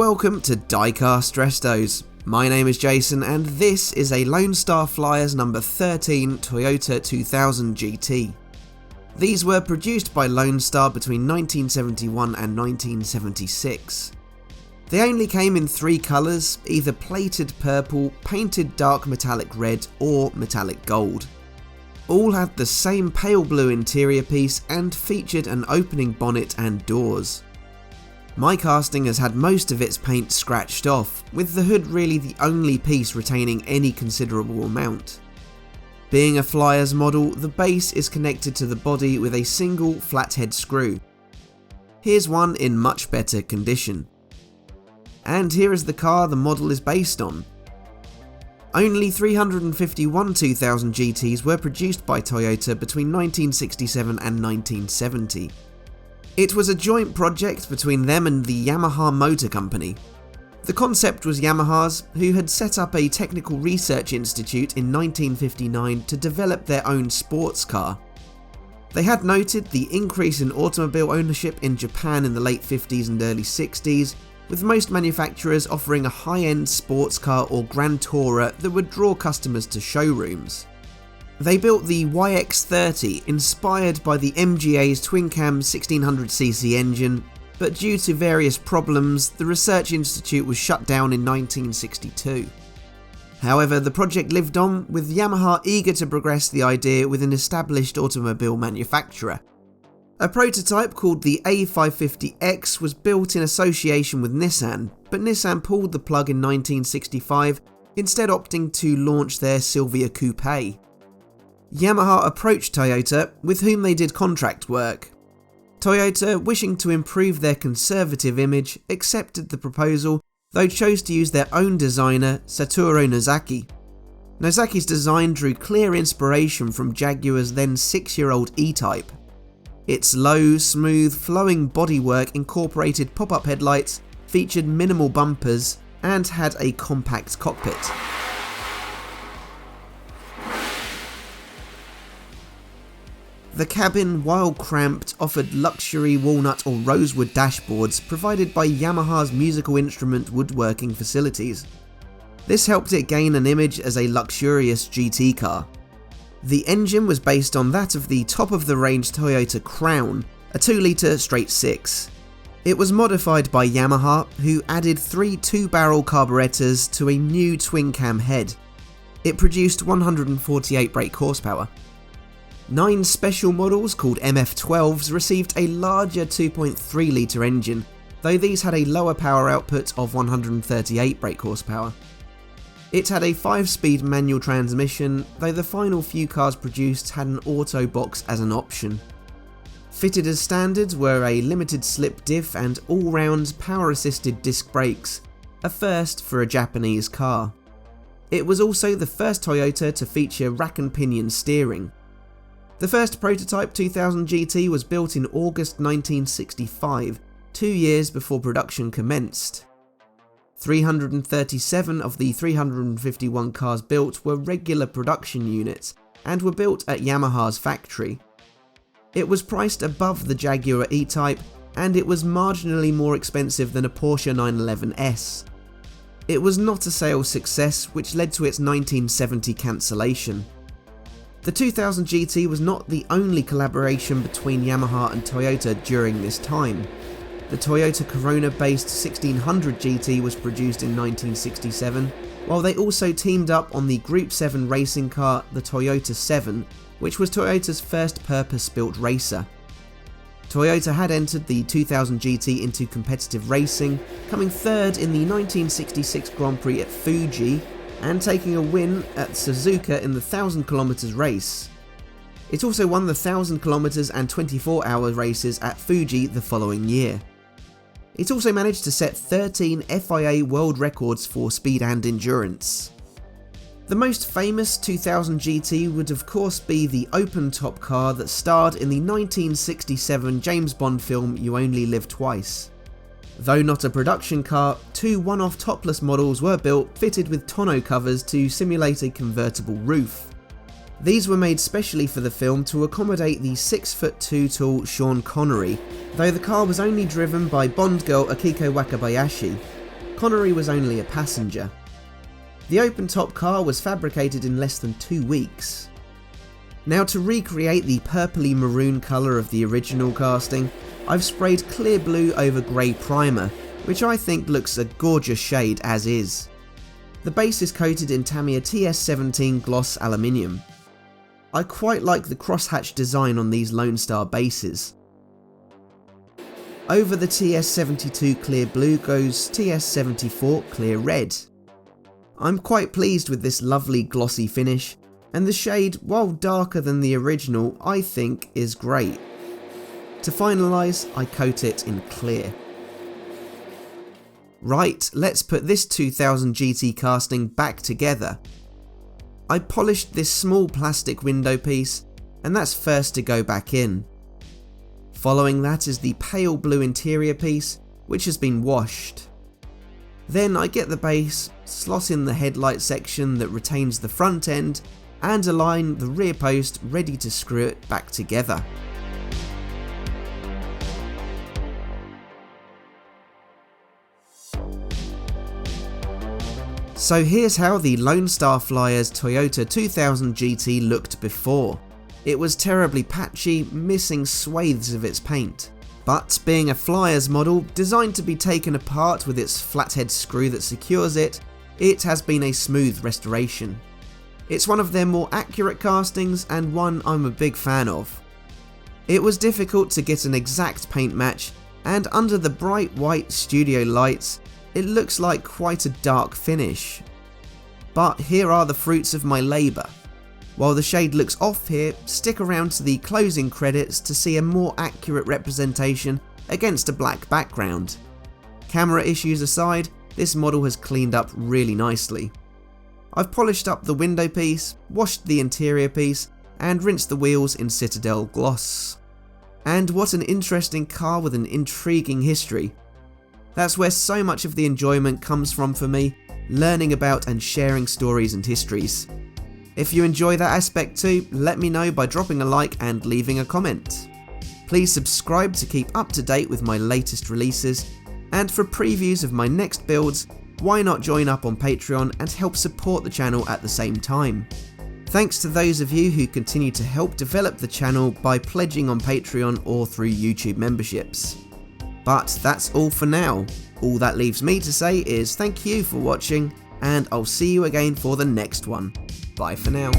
welcome to Diecast Restos. My name is Jason and this is a Lone Star Flyers number 13 Toyota 2000 GT. These were produced by Lone Star between 1971 and 1976. They only came in three colours, either plated purple, painted dark metallic red or metallic gold. All had the same pale blue interior piece and featured an opening bonnet and doors. My casting has had most of its paint scratched off, with the hood really the only piece retaining any considerable amount. Being a Flyers model, the base is connected to the body with a single flathead screw. Here's one in much better condition. And here is the car the model is based on. Only 351 2000 GTs were produced by Toyota between 1967 and 1970. It was a joint project between them and the Yamaha Motor Company. The concept was Yamaha's, who had set up a technical research institute in 1959 to develop their own sports car. They had noted the increase in automobile ownership in Japan in the late 50s and early 60s, with most manufacturers offering a high-end sports car or Grand Tourer that would draw customers to showrooms. They built the YX30, inspired by the MGA's twin-cam 1600cc engine, but due to various problems, the research institute was shut down in 1962. However, the project lived on, with Yamaha eager to progress the idea with an established automobile manufacturer. A prototype called the A550X was built in association with Nissan, but Nissan pulled the plug in 1965, instead opting to launch their Silvia coupé. Yamaha approached Toyota, with whom they did contract work. Toyota, wishing to improve their conservative image, accepted the proposal, though chose to use their own designer, Satoru Nozaki. Nozaki's design drew clear inspiration from Jaguar's then 6-year-old E-Type. Its low, smooth, flowing bodywork incorporated pop-up headlights, featured minimal bumpers, and had a compact cockpit. The cabin, while cramped, offered luxury walnut or rosewood dashboards provided by Yamaha's musical instrument woodworking facilities. This helped it gain an image as a luxurious GT car. The engine was based on that of the top-of-the-range Toyota Crown, a 2-litre straight-six. It was modified by Yamaha, who added 3 2-barrel carburetors to a new twin-cam head. It produced 148 brake horsepower. 9 special models called MF12s received a larger 2.3-litre engine, though these had a lower power output of 138 brake horsepower. It had a 5-speed manual transmission, though the final few cars produced had an auto box as an option. Fitted as standard were a limited slip diff and all-round power-assisted disc brakes, a first for a Japanese car. It was also the first Toyota to feature rack and pinion steering. The first prototype 2000 GT was built in August 1965, 2 years before production commenced. 337 of the 351 cars built were regular production units and were built at Yamaha's factory. It was priced above the Jaguar E-Type and it was marginally more expensive than a Porsche 911S. It was not a sales success, which led to its 1970 cancellation. The 2000 GT was not the only collaboration between Yamaha and Toyota during this time. The Toyota Corona-based 1600 GT was produced in 1967, while they also teamed up on the Group 7 racing car, the Toyota 7, which was Toyota's first purpose-built racer. Toyota had entered the 2000 GT into competitive racing, coming third in the 1966 Grand Prix at Fuji, and taking a win at Suzuka in the 1000 km race. It also won the 1000 km and 24-hour races at Fuji the following year. It also managed to set 13 FIA world records for speed and endurance. The most famous 2000 GT would of course be the open-top car that starred in the 1967 James Bond film You Only Live Twice. Though not a production car, 2 one-off topless models were built fitted with tonneau covers to simulate a convertible roof. These were made specially for the film to accommodate the 6'2" tall Sean Connery, though the car was only driven by Bond girl Akiko Wakabayashi. Connery was only a passenger. The open-top car was fabricated in less than 2 weeks. Now, to recreate the purpley maroon colour of the original casting, I've sprayed clear blue over grey primer, which I think looks a gorgeous shade as is. The base is coated in Tamiya TS17 gloss aluminium. I quite like the crosshatch design on these Lone Star bases. Over the TS72 clear blue goes TS74 clear red. I'm quite pleased with this lovely glossy finish, and the shade, while darker than the original, I think is great. To finalise, I coat it in clear. Right, let's put this 2000 GT casting back together. I polished this small plastic window piece, and that's first to go back in. Following that is the pale blue interior piece, which has been washed. Then I get the base, slot in the headlight section that retains the front end, and align the rear post ready to screw it back together. So here's how the Lone Star Flyers Toyota 2000 GT looked before. It was terribly patchy, missing swathes of its paint. But being a Flyers model designed to be taken apart with its flathead screw that secures it, it has been a smooth restoration. It's one of their more accurate castings and one I'm a big fan of. It was difficult to get an exact paint match, and under the bright white studio lights, it looks like quite a dark finish. But here are the fruits of my labour. While the shade looks off here, stick around to the closing credits to see a more accurate representation against a black background. Camera issues aside, this model has cleaned up really nicely. I've polished up the window piece, washed the interior piece, and rinsed the wheels in Citadel gloss. And what an interesting car with an intriguing history. That's where so much of the enjoyment comes from for me, learning about and sharing stories and histories. If you enjoy that aspect too, let me know by dropping a like and leaving a comment. Please subscribe to keep up to date with my latest releases, and for previews of my next builds, why not join up on Patreon and help support the channel at the same time. Thanks to those of you who continue to help develop the channel by pledging on Patreon or through YouTube memberships. But that's all for now. All that leaves me to say is thank you for watching, and I'll see you again for the next one. Bye for now.